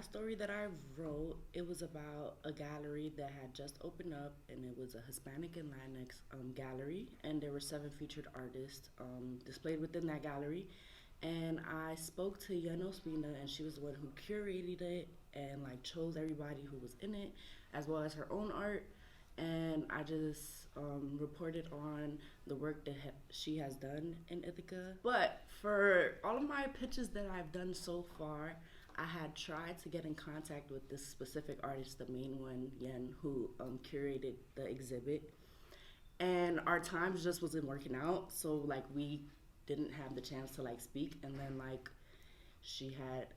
last story that I wrote, it was about a gallery that had just opened up, and it was a Hispanic and Latinx gallery, and there were seven featured artists displayed within that gallery. And I spoke to Yana Ospina, and she was the one who curated it and like chose everybody who was in it, as well as her own art. And I just reported on the work that she has done in Ithaca. But for all of my pitches that I've done so far, I had tried to get in contact with this specific artist, the main one, Yen, who curated the exhibit. And our times just wasn't working out, so like we didn't have the chance to like speak. And then like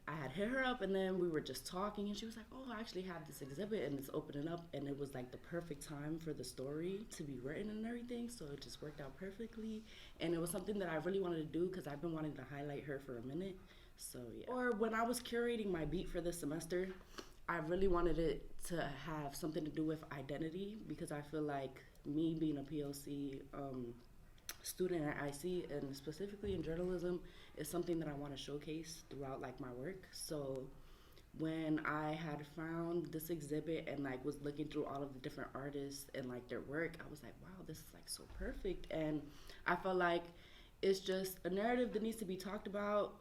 I had hit her up, and then we were just talking, and she was like, oh, I actually have this exhibit and it's opening up, and it was like the perfect time for the story to be written and everything, so it just worked out perfectly. And it was something that I really wanted to do because I've been wanting to highlight her for a minute. So yeah. Or when I was curating my beat for this semester, I really wanted it to have something to do with identity, because I feel like me being a POC student at IC, and specifically in journalism, is something that I want to showcase throughout like my work. So when I had found this exhibit and like was looking through all of the different artists and like their work, I was like, wow, this is like so perfect. And I felt like it's just a narrative that needs to be talked about,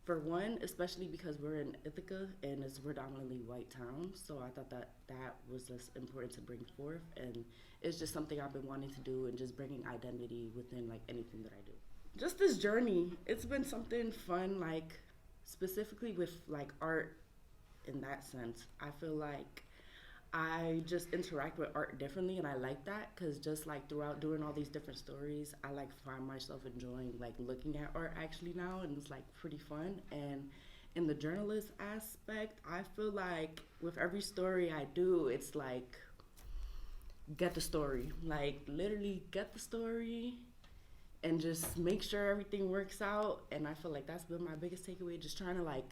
for one, especially because we're in Ithaca and it's a predominantly white town. So I thought that that was just important to bring forth, and it's just something I've been wanting to do, and just bringing identity within like anything that I do. Just this journey, it's been something fun, like specifically with like art. In that sense, I feel like I just interact with art differently, and I like that, because just like throughout doing all these different stories, I like find myself enjoying like looking at art actually now, and it's like pretty fun. And in the journalist aspect, I feel like with every story I do, it's like get the story, like literally get the story, and just make sure everything works out. And I feel like that's been my biggest takeaway, just trying to like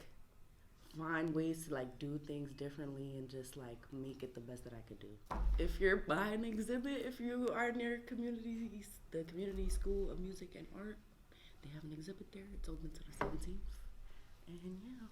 find ways to like do things differently and just like make it the best that I could do. If you're buying an exhibit, if you are near the community school of music and art, they have an exhibit there. It's open to the 17th. And yeah.